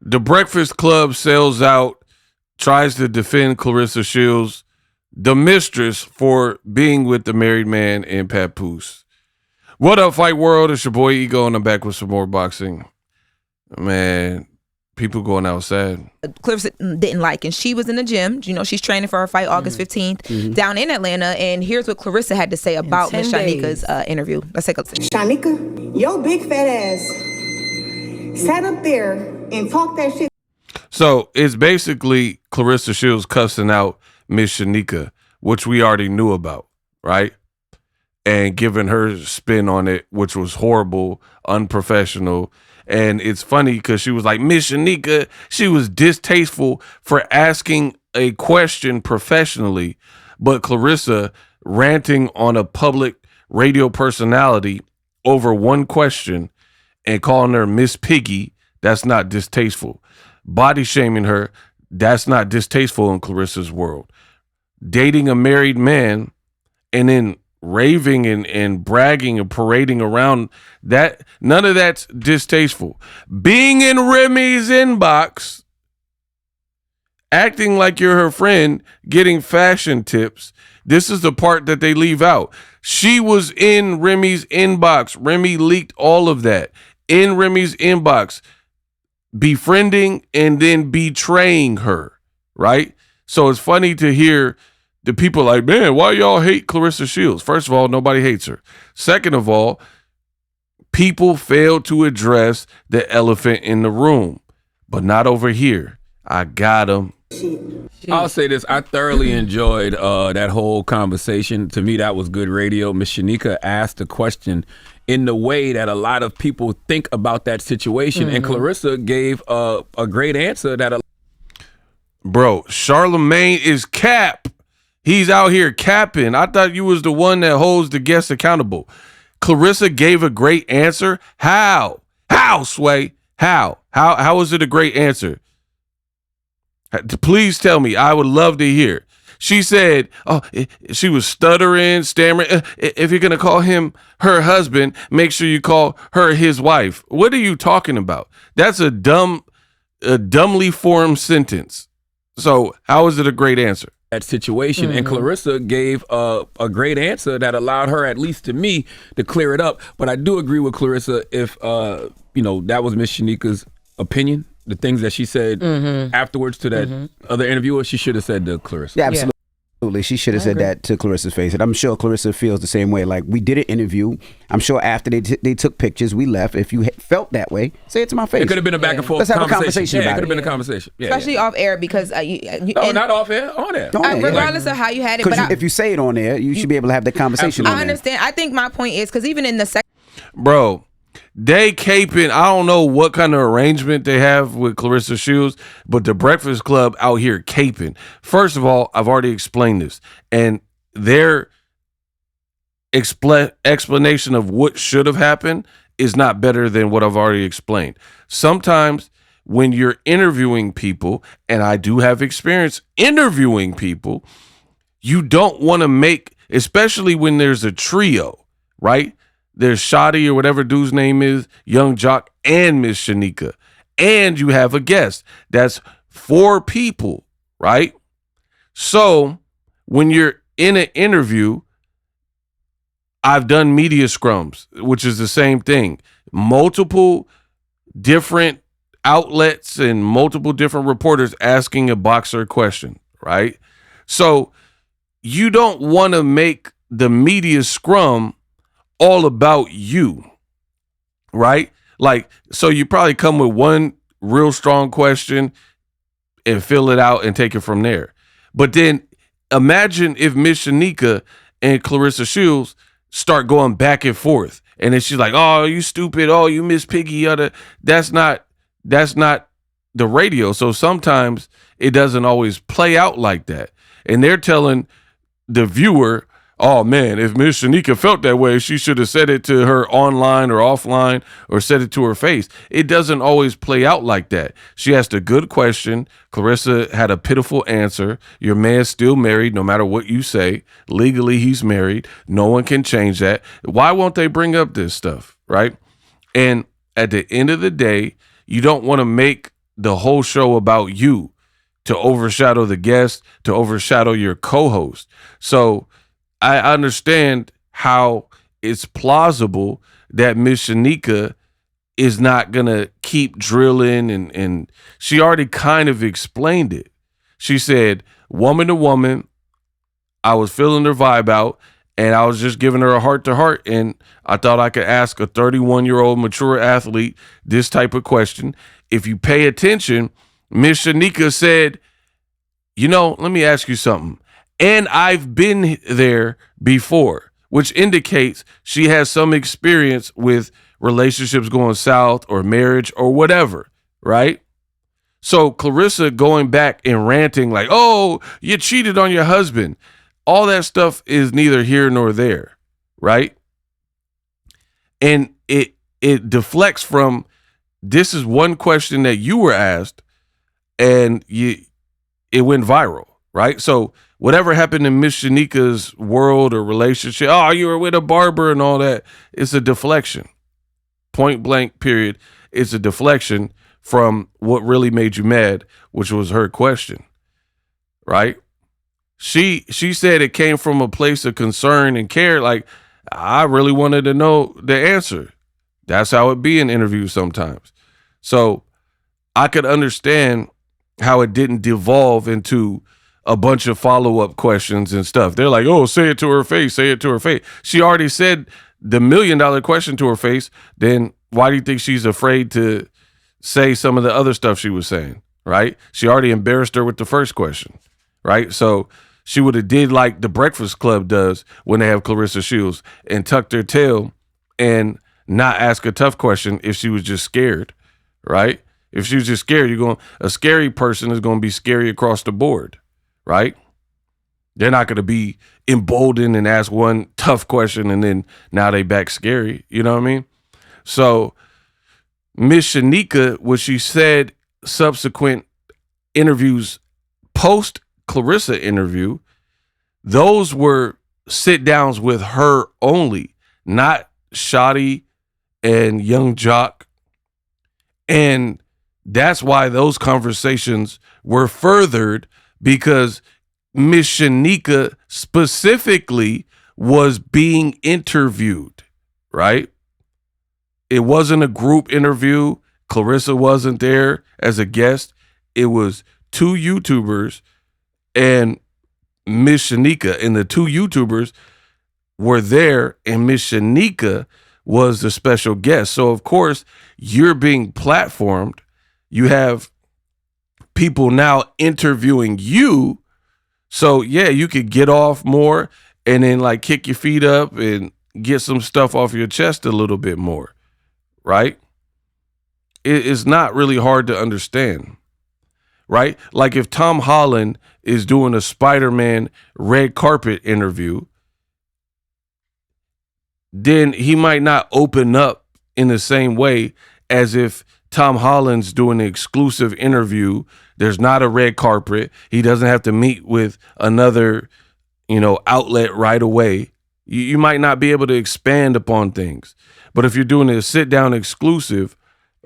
The Breakfast Club sells out, tries to defend Claressa Shields, the mistress, for being with the married man in Papoose. What up, Fight World? It's your boy Ego, and I'm back with some more boxing. Man, people going outside. Claressa didn't like, and she was in the gym. You know, she's training for her fight August 15th down in Atlanta. And here's what Claressa had to say about Mz Shyneka's interview. Let's take a listen. Shyneka, your big fat ass sat up there and talked that shit. So it's basically Claressa Shields cussing out Mz Shyneka, which we already knew about, right? And giving her spin on it, which was horrible, unprofessional. And it's funny because she was like, Mz Shyneka, she was distasteful for asking a question professionally, but Claressa ranting on a public radio personality over one question and calling her Miss Piggy, that's not distasteful. Body shaming her, that's not distasteful in Claressa's world. Dating a married man and then raving and bragging and parading around, that none of that's distasteful. Being in Remy's inbox, acting like you're her friend, getting fashion tips, this is the part that they leave out. She was in Remy's inbox. Remy leaked all of that. In Remy's inbox, befriending and then betraying her, right? So it's funny to hear the people like, man, why y'all hate Claressa Shields? First of all, nobody hates her. Second of all, people fail to address the elephant in the room, but not over here. I got him. I'll say this. I thoroughly enjoyed that whole conversation. To me, that was good radio. Mz Shyneka asked a question in the way that a lot of people think about that situation. And Claressa gave a great answer. Bro, Charlemagne is cap. He's out here capping. I thought you was the one that holds the guests accountable. Claressa gave a great answer. How? How, Sway? How? How is it a great answer? Please tell me. I would love to hear. She said, she was stuttering, stammering. If you're going to call him her husband, make sure you call her his wife. What are you talking about? That's a dumbly formed sentence. So how is it a great answer? That situation. And Claressa gave a great answer that allowed her, at least to me, to clear it up. But I do agree with Claressa if, that was Mz Shyneka's opinion. The things that she said afterwards to that other interviewer, she should have said to Claressa. Yeah, absolutely. She should have said that to Claressa's face. And I'm sure Claressa feels the same way. Like, we did an interview. I'm sure after they took pictures, we left. If you felt that way, say it to my face. It could have been a back and forth conversation. Let's have a conversation. conversation It could have been a conversation. Especially off air, because no, not off air, on air. Regardless of how you had it. Because if you say it on air, you should be able to have the conversation on I understand. I think my point is, because even in the second... Bro, they caping. I don't know what kind of arrangement they have with Claressa Shields, but the Breakfast Club out here caping. First of all, I've already explained this, and their explanation of what should have happened is not better than what I've already explained. Sometimes when you're interviewing people, and I do have experience interviewing people, you don't want to make, especially when there's a trio, right? There's Shotty or whatever dude's name is, Young Jock, and Mz Shyneka. And you have a guest. That's 4 people, right? So when you're in an interview, I've done media scrums, which is the same thing. Multiple different outlets and multiple different reporters asking a boxer a question, right? So you don't want to make the media scrum all about you, right? Like, so you probably come with one real strong question and fill it out and take it from there. But then imagine if Mz Shyneka and Claressa Shields start going back and forth, and then she's like, "Oh, you stupid! Oh, you Miss Piggy!" That's not the radio. So sometimes it doesn't always play out like that, and they're telling the viewer, oh man, if Mz Shyneka felt that way, she should have said it to her online or offline or said it to her face. It doesn't always play out like that. She asked a good question. Claressa had a pitiful answer. Your man's still married no matter what you say. Legally, he's married. No one can change that. Why won't they bring up this stuff, right? And at the end of the day, you don't want to make the whole show about you to overshadow the guest, to overshadow your co-host. So I understand how it's plausible that Mz Shyneka is not going to keep drilling, and she already kind of explained it. She said, woman to woman, I was feeling her vibe out, and I was just giving her a heart-to-heart, and I thought I could ask a 31-year-old mature athlete this type of question. If you pay attention, Mz Shyneka said, let me ask you something. And I've been there before, which indicates she has some experience with relationships going south or marriage or whatever, right? So Claressa going back and ranting like, oh, you cheated on your husband. All that stuff is neither here nor there, right? And it deflects from, this is one question that you were asked and it went viral, right? So whatever happened in Mz Shyneka's world or relationship, oh, you were with a barber and all that, it's a deflection. Point blank, period. It's a deflection from what really made you mad, which was her question, right? She said it came from a place of concern and care. Like, I really wanted to know the answer. That's how it be in interviews sometimes. So I could understand how it didn't devolve into a bunch of follow-up questions and stuff. They're like, oh, say it to her face, say it to her face. She already said the $1 million question to her face. Then why do you think she's afraid to say some of the other stuff she was saying, right? She already embarrassed her with the first question, right? So she would have did like the Breakfast Club does when they have Claressa Shields and tucked her tail and not ask a tough question if she was just scared, right? If she was just scared, a scary person is going to be scary across the board, right? They're not going to be emboldened and ask one tough question and then now they back scary. You know what I mean? So Mz Shyneka, what she said subsequent interviews post Claressa interview, those were sit downs with her only, not Shotty and Young Jock. And that's why those conversations were furthered, because Mz Shyneka specifically was being interviewed, right? It wasn't a group interview. Claressa wasn't there as a guest. It was two YouTubers and Mz Shyneka, and the two YouTubers were there, and Mz Shyneka was the special guest. So, of course, you're being platformed. You have people now interviewing you. So, yeah, you could get off more and then, like, kick your feet up and get some stuff off your chest a little bit more, right? It's not really hard to understand, right? Like if Tom Holland is doing a Spider-Man red carpet interview, then he might not open up in the same way as if Tom Holland's doing an exclusive interview. There's not a red carpet. He doesn't have to meet with another, outlet right away. You might not be able to expand upon things. But if you're doing a sit-down exclusive,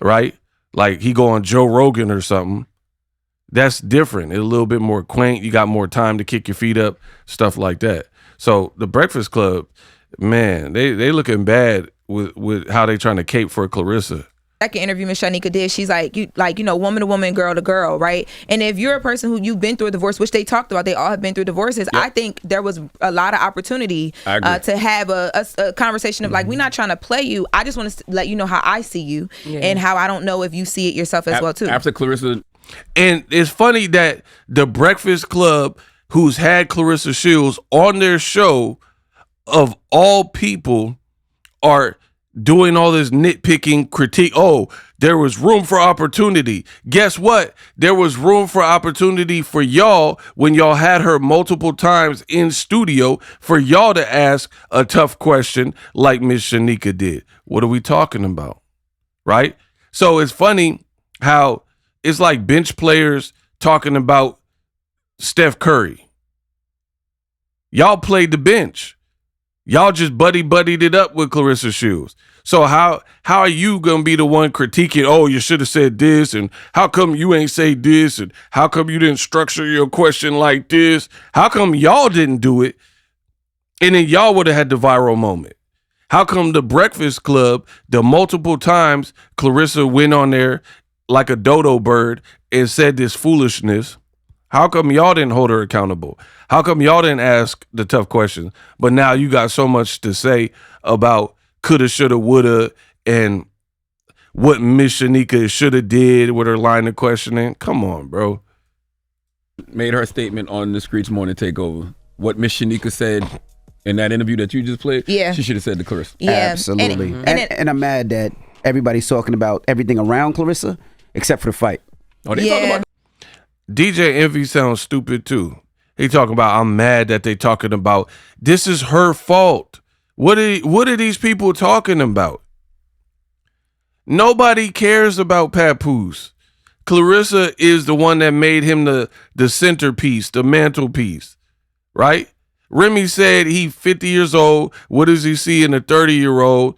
right, like he go on Joe Rogan or something, that's different. It's a little bit more quaint. You got more time to kick your feet up, stuff like that. So the Breakfast Club, man, they looking bad with how they trying to cape for Claressa. Second interview Mz Shyneka did, she's like, woman to woman, girl to girl, right? And if you're a person who you've been through a divorce, which they talked about, they all have been through divorces. Yep. I think there was a lot of opportunity to have a conversation of like, we're not trying to play you. I just want to let you know how I see you and how I don't know if you see it yourself as well too. After Claressa. And it's funny that the Breakfast Club, who's had Claressa Shields on their show, of all people, are doing all this nitpicking critique. Oh, there was room for opportunity. Guess what? There was room for opportunity for y'all when y'all had her multiple times in studio for y'all to ask a tough question like Mz Shyneka did. What are we talking about? Right? So it's funny how it's like bench players talking about Steph Curry. Y'all played the bench. Y'all just buddied it up with Claressa Shields. So how are you gonna be the one critiquing? Oh, you should have said this, and how come you ain't say this, and how come you didn't structure your question like this? How come y'all didn't do it, and then y'all would have had the viral moment? How come the Breakfast Club, the multiple times Claressa went on there like a dodo bird and said this foolishness? How come y'all didn't hold her accountable? How come y'all didn't ask the tough questions? But now you got so much to say about coulda, shoulda, woulda, and what Mz Shyneka shoulda did with her line of questioning. Come on, bro. Made her statement on the Screech Morning Takeover. What Mz Shyneka said in that interview that you just played, she should have said to Claressa. Yeah, absolutely. And I'm mad that everybody's talking about everything around Claressa except for the fight. Oh, they talking about DJ Envy sounds stupid too. He talking about, I'm mad that they talking about, this is her fault. What are these people talking about? Nobody cares about Papoose. Claressa is the one that made him the centerpiece, the mantelpiece, right? Remy said he 50 years old. What does he see in a 30-year-old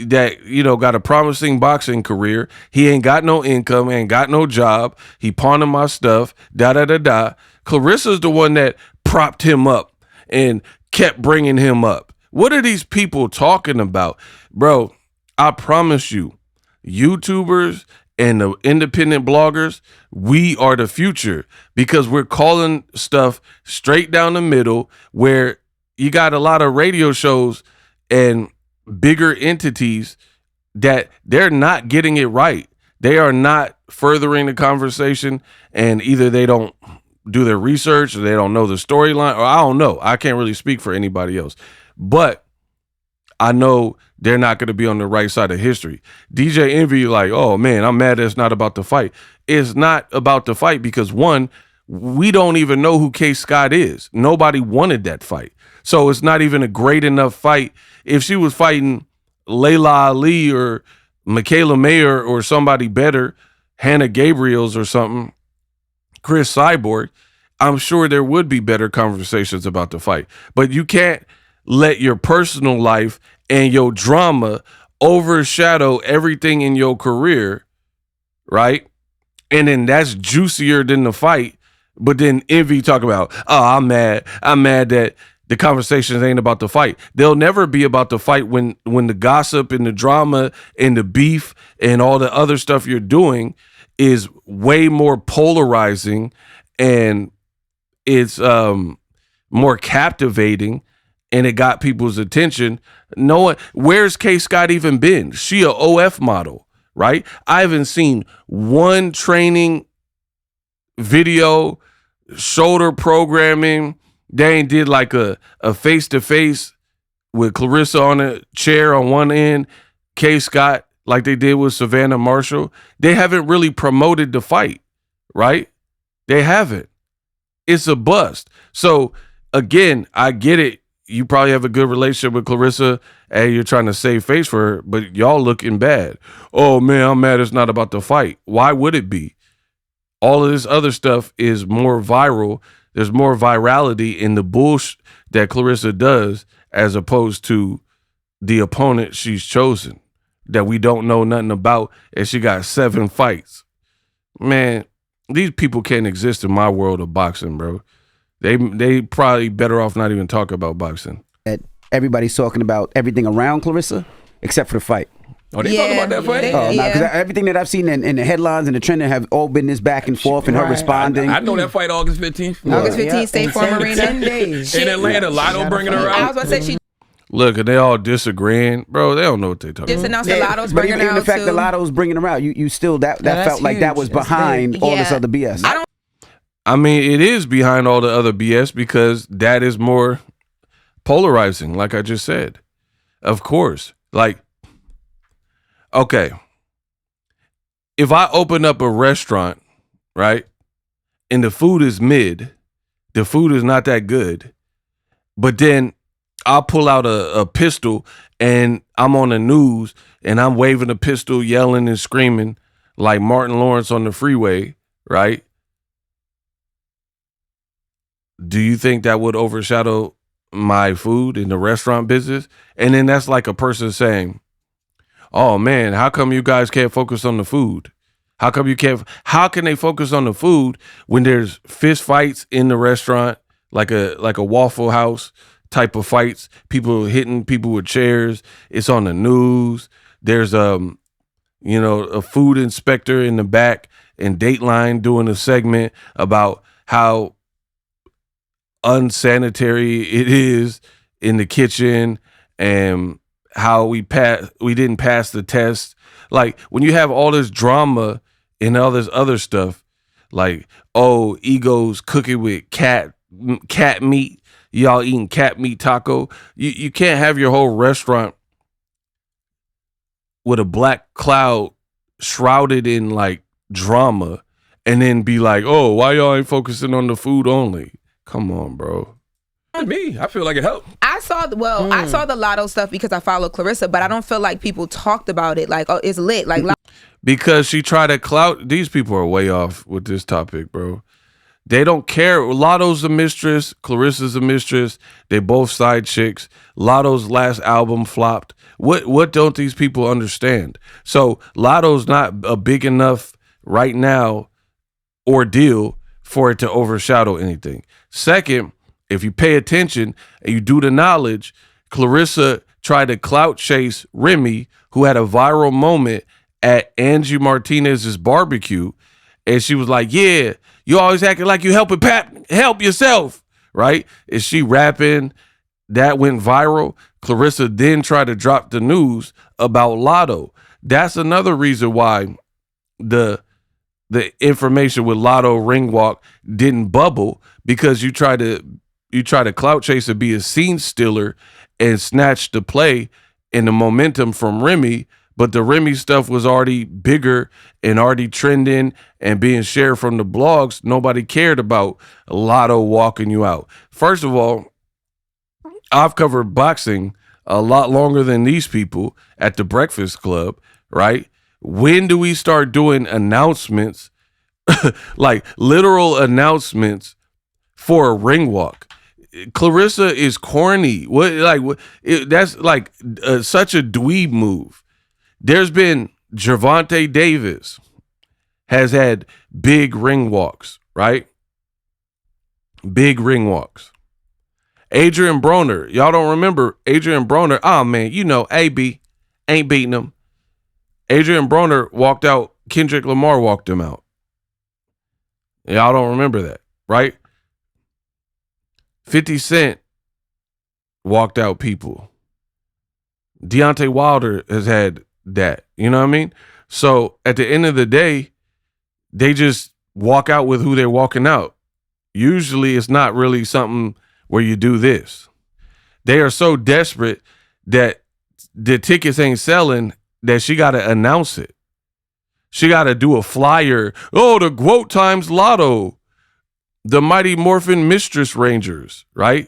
that, got a promising boxing career? He ain't got no income, ain't got no job. He pawning my stuff, da-da-da-da. Clarissa's the one that propped him up and kept bringing him up. What are these people talking about? Bro, I promise you, YouTubers and the independent bloggers, we are the future because we're calling stuff straight down the middle where you got a lot of radio shows and bigger entities that they're not getting it right. They are not furthering the conversation, and either they don't do their research or they don't know the storyline, or I don't know. I can't really speak for anybody else. But I know they're not going to be on the right side of history. DJ Envy, like, oh man, I'm mad it's not about the fight. It's not about the fight because, one, we don't even know who K. Scott is. Nobody wanted that fight. So it's not even a great enough fight. If she was fighting Layla Ali or Michaela Mayer or somebody better, Hannah Gabriels or something, Chris Cyborg, I'm sure there would be better conversations about the fight. But you can't let your personal life and your drama overshadow everything in your career, right? And then that's juicier than the fight. But then Envy talk about, oh, I'm mad that the conversations ain't about the fight. They'll never be about the fight when the gossip and the drama and the beef and all the other stuff you're doing is way more polarizing and it's more captivating and it got people's attention. No one, where's K. Scott even been? She a OF model, right? I haven't seen one training video, shoulder programming. They ain't did like a face-to-face with Claressa on a chair on one end, K. Scott like they did with Savannah Marshall. They haven't really promoted the fight, right? They haven't. It's a bust. So, again, I get it. You probably have a good relationship with Claressa and you're trying to save face for her, but y'all looking bad. Oh, man, I'm mad it's not about the fight. Why would it be? All of this other stuff is more viral. There's more virality in the bullshit that Claressa does as opposed to the opponent she's chosen that we don't know nothing about, and she got 7 fights. Man, these people can't exist in my world of boxing, bro. They probably better off not even talk about boxing. Everybody's talking about everything around Claressa except for the fight. Oh, they talking about that fight? Oh, no, because everything that I've seen in the headlines and the trending have all been this back and forth and her responding. I know that fight August 15th. August 15th, State Farm Arena. 10 days. In Atlanta, Lotto bringing her out. I was about to say she Look, and they all disagreeing. Bro, they don't know what they talking just about. announced the Lotto's But bringing her even out the fact too. that Lotto's bringing her out, you still, that that's felt like that was huge. That's behind big. all this Yeah. other BS. I mean, it is behind all the other BS because that is more polarizing, like I just said. Of course. Like, okay. If I open up a restaurant, right, and the food is mid, the food is not that good, but then I'll pull out a pistol and I'm on the news and I'm waving a pistol, yelling and screaming like Martin Lawrence on the freeway, right? Do you think that would overshadow my food in the restaurant business. And then that's like a person saying, oh man, how come you guys can't focus on the food? How come you can't? How can they focus on the food when there's fist fights in the restaurant, like a Waffle House type of fights, people hitting people with chairs? It's on the news. There's a food inspector in the back in Dateline doing a segment about how unsanitary it is in the kitchen and how we didn't pass the test. Like when you have all this drama and all this other stuff, like, oh, Ego's cooking with cat meat, y'all eating cat meat taco. You can't have your whole restaurant with a black cloud shrouded in like drama and then be like, oh, why y'all ain't focusing on the food only? Come on, bro. Me, I feel like it helped. I saw the Lotto stuff because I follow Claressa, but I don't feel like people talked about it like, oh, it's lit. Like because she tried to clout. These people are way off with this topic, bro. They don't care. Lotto's a mistress. Claressa's a mistress. They both side chicks. Lotto's last album flopped. What don't these people understand? So Lotto's not a big enough right now ordeal for it to overshadow anything. Second, if you pay attention and you do the knowledge, Claressa tried to clout chase Remy, who had a viral moment at Angie Martinez's barbecue. And she was like, yeah, you always acting like you helping help yourself, right? Is she rapping? That went viral. Claressa then tried to drop the news about Lotto. That's another reason why the information with Lotto ring walk didn't bubble, because you try to clout chase and be a scene stealer and snatch the play and the momentum from Remy. But the Remy stuff was already bigger and already trending and being shared from the blogs. Nobody cared about Lotto walking you out. First of all, I've covered boxing a lot longer than these people at the Breakfast Club, right? When do we start doing announcements, like literal announcements for a ring walk? Claressa is corny. That's like such a dweeb move. There's been Gervonta Davis has had big ring walks, right? Big ring walks. Adrian Broner, y'all don't remember Adrian Broner? Oh man, AB ain't beating him. Adrian Broner walked out. Kendrick Lamar walked him out. Y'all don't remember that, right? 50 Cent walked out people. Deontay Wilder has had that. You know what I mean? So at the end of the day, they just walk out with who they're walking out. Usually it's not really something where you do this. They are so desperate that the tickets ain't selling that she got to announce it. She got to do a flyer. Oh, the Quote Times Lotto. The Mighty Morphin Mistress Rangers, right?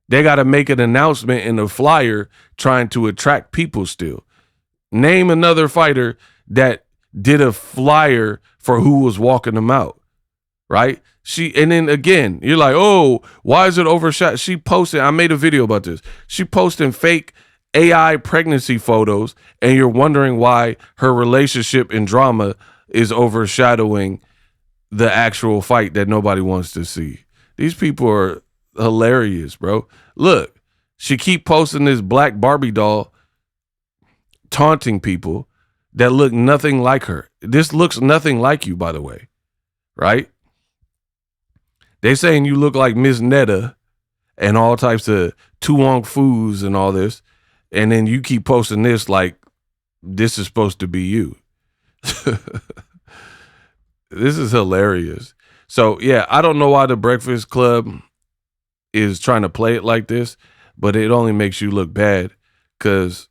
They got to make an announcement in a flyer trying to attract people still. Name another fighter that did a flyer for who was walking them out, right? And then again, you're like, oh, why is it overshot? She posted, I made a video about this. She posting fake AI pregnancy photos, and you're wondering why her relationship and drama is overshadowing the actual fight that nobody wants to see. These people are hilarious, bro. Look, she keep posting this black Barbie doll taunting people that look nothing like her. This looks nothing like you, by the way, right? They saying you look like Miss Netta and all types of Tu Wong Foos and all this, and then you keep posting this like this is supposed to be you. This is hilarious. So, yeah, I don't know why the Breakfast Club is trying to play it like this, but it only makes you look bad because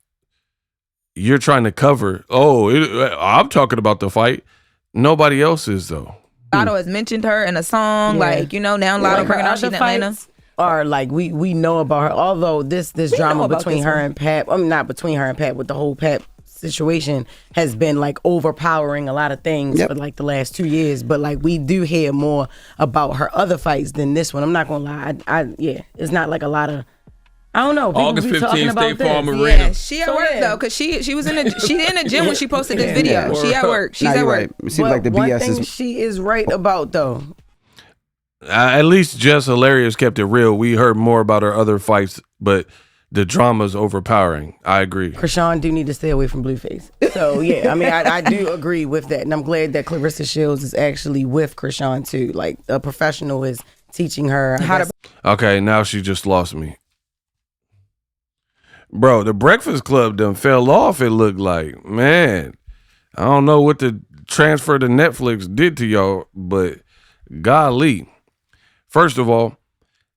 you're trying to cover, I'm talking about the fight. Nobody else is, though. Lotto has mentioned her in a song, now Lotto bringing out she in Atlanta. Or like we know about her, although this drama between her and Pat, not between her and Pat, with the whole Pat situation has been like overpowering a lot of things for like the last 2 years. But like we do hear more about her other fights than this one. I'm not gonna lie. It's not like a lot of. I don't know. August 15th, State Farm Arena. Yeah, she at work though, cause she was in the gym when she posted this video. She at work. She's at work. Right. It seems like the one BS thing is. she is right about though. At least Jess Hilarious kept it real. We heard more about her other fights, but the drama's overpowering. I agree. Krishan do need to stay away from Blueface. So yeah, I mean, I do agree with that, and I'm glad that Claressa Shields is actually with Krishan too. Like a professional is teaching her how to. Okay, now she just lost me. Bro, the Breakfast Club done fell off, it looked like. Man, I don't know what the transfer to Netflix did to y'all, but golly. First of all,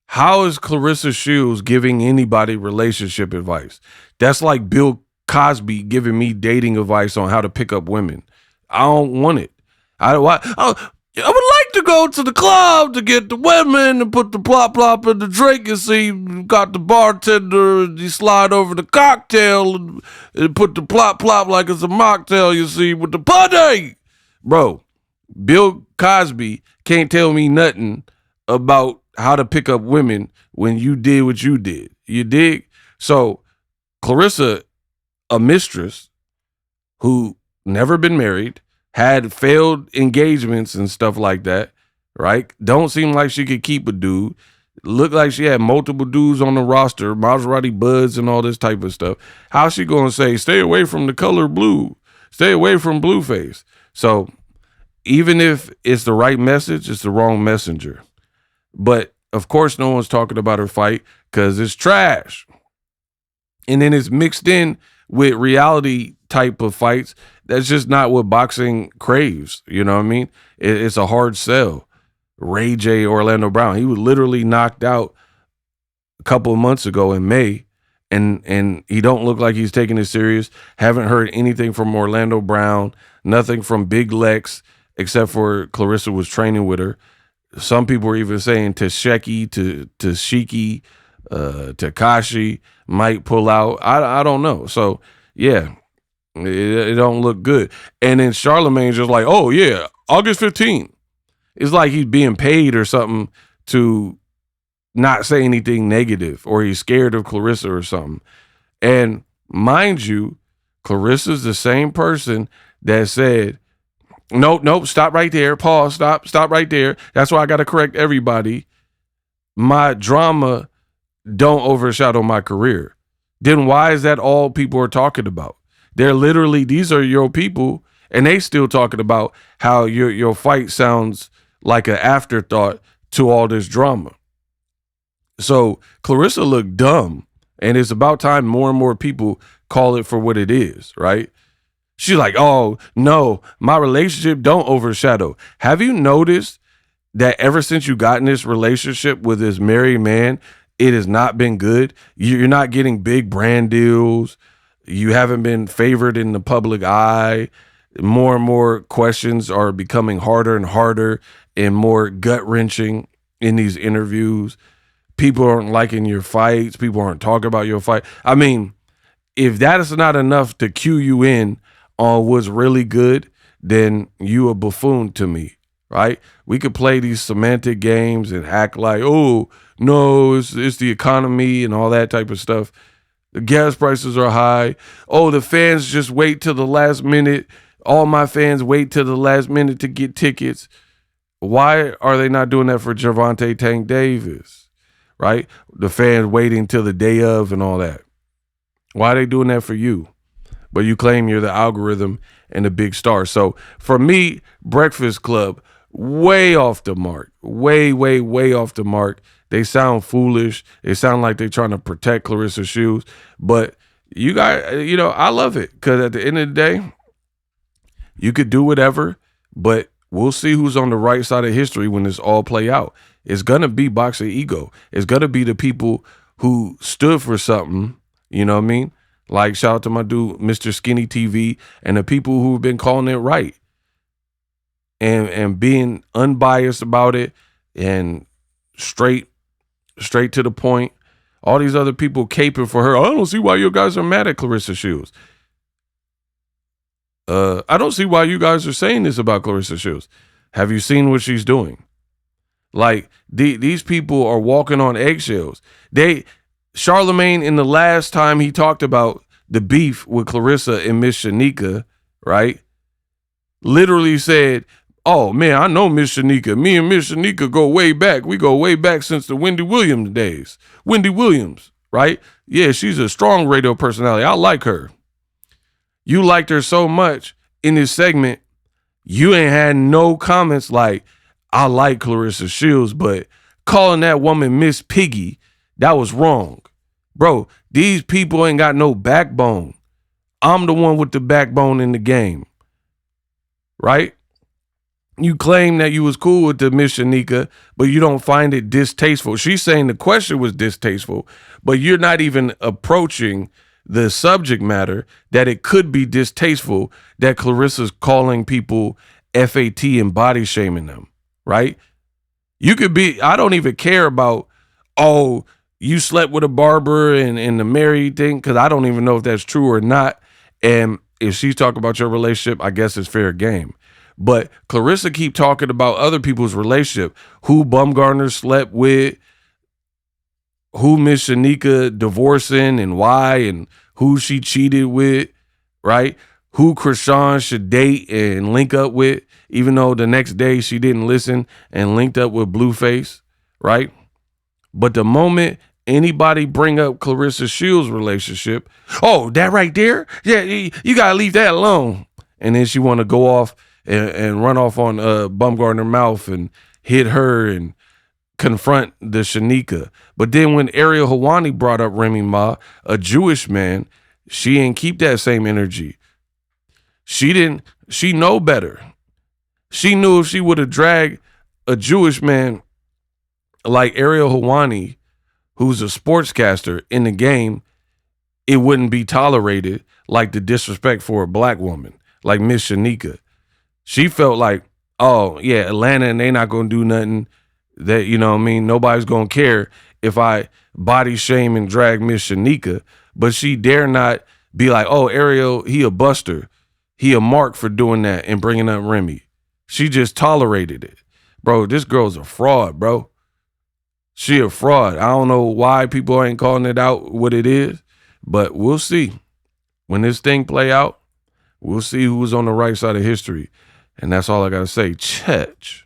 how is Claressa Shields giving anybody relationship advice? That's like Bill Cosby giving me dating advice on how to pick up women. I don't want it. I would like to go to the club to get the women and put the plop plop in the drink. You see, got the bartender, you slide over the cocktail and put the plop plop like it's a mocktail, you see, with the putty. Bro, Bill Cosby can't tell me nothing about how to pick up women when you did what you did. You dig? So Claressa, a mistress who never been married, had failed engagements and stuff like that, right? Don't seem like she could keep a dude. Looked like she had multiple dudes on the roster, Maserati buds and all this type of stuff. How's she going to say, stay away from the color blue, stay away from Blueface? So even if it's the right message, it's the wrong messenger. But of course, no one's talking about her fight because it's trash. And then it's mixed in with reality type of fights. That's just not what boxing craves. You know what I mean? It's a hard sell. Ray J. Orlando Brown, he was literally knocked out a couple of months ago in May, and he don't look like he's taking it serious. Haven't heard anything from Orlando Brown, nothing from Big Lex, except for Claressa was training with her. Some people are even saying Tashiki, Tashiki, Takashi might pull out. I don't know. So, yeah, it don't look good. And then Charlemagne's just like, oh, yeah, August 15th. It's like he's being paid or something to not say anything negative, or he's scared of Claressa or something. And mind you, Claressa's the same person that said, Nope, stop right there. Pause, stop right there. That's why I got to correct everybody. My drama don't overshadow my career. Then why is that all people are talking about? They're literally, these are your people, and they still talking about how your fight sounds like an afterthought to all this drama. So Claressa looked dumb, and it's about time more and more people call it for what it is, right? She's like, oh, no, my relationship don't overshadow. Have you noticed that ever since you got in this relationship with this married man, it has not been good? You're not getting big brand deals. You haven't been favored in the public eye. More and more questions are becoming harder and harder and more gut-wrenching in these interviews. People aren't liking your fights. People aren't talking about your fight. I mean, if that is not enough to cue you in on what's really good, then you a buffoon to me, right? We could play these semantic games and act like, oh, no, it's the economy and all that type of stuff. The gas prices are high. Oh, the fans just wait till the last minute. All my fans wait till the last minute to get tickets. Why are they not doing that for Gervonta Tank Davis, right? The fans waiting till the day of and all that. Why are they doing that for you? But you claim you're the algorithm and the big star. So for me, Breakfast Club, way off the mark. Way, way, way off the mark. They sound foolish. They sound like they're trying to protect Claressa Shields. But you guys, I love it. Because at the end of the day, you could do whatever, but we'll see who's on the right side of history when this all play out. It's going to be boxing ego. It's going to be the people who stood for something, you know what I mean? Like, shout out to my dude, Mr. Skinny TV, and the people who've been calling it right and being unbiased about it and straight to the point. All these other people caping for her. I don't see why you guys are mad at Claressa Shields. I don't see why you guys are saying this about Claressa Shields. Have you seen what she's doing? Like, these people are walking on eggshells. Charlemagne, in the last time he talked about the beef with Claressa and Mz Shyneka, right, literally said, oh, man, I know Mz Shyneka. Me and Mz Shyneka go way back. We go way back since the Wendy Williams days. Wendy Williams, right? Yeah, she's a strong radio personality. I like her. You liked her so much in this segment, you ain't had no comments like, I like Claressa Shields, but calling that woman Miss Piggy, that was wrong. Bro, these people ain't got no backbone. I'm the one with the backbone in the game, right? You claim that you was cool with the Mz Shyneka, but you don't find it distasteful. She's saying the question was distasteful, but you're not even approaching the subject matter that it could be distasteful that Claressa's calling people FAT and body shaming them, right? You could be, I don't even care about, oh, you slept with a barber and the married thing, because I don't even know if that's true or not. And if she's talking about your relationship, I guess it's fair game. But Claressa keep talking about other people's relationship, who Bumgarner slept with, who Mz Shyneka divorcing and why, and who she cheated with, right? Who Krishan should date and link up with, even though the next day she didn't listen and linked up with Blueface, right? But the moment anybody bring up Claressa Shields' relationship, oh, that right there? Yeah, you got to leave that alone. And then she want to go off and run off on Bumgarner mouth and hit her and confront the Shyneka. But then when Ariel Helwani brought up Remy Ma, a Jewish man, she didn't keep that same energy. She know better. She knew if she would have dragged a Jewish man like Ariel Helwani, who's a sportscaster, in the game, it wouldn't be tolerated like the disrespect for a black woman, like Mz Shyneka. She felt like, oh, yeah, Atlanta, and they not going to do nothing. That, you know what I mean? Nobody's going to care if I body shame and drag Mz Shyneka. But she dare not be like, oh, Ariel, he a buster. He a mark for doing that and bringing up Remy. She just tolerated it. Bro, this girl's a fraud, bro. She a fraud. I don't know why people ain't calling it out what it is, but we'll see. When this thing play out, we'll see who's on the right side of history. And that's all I got to say. Chetch.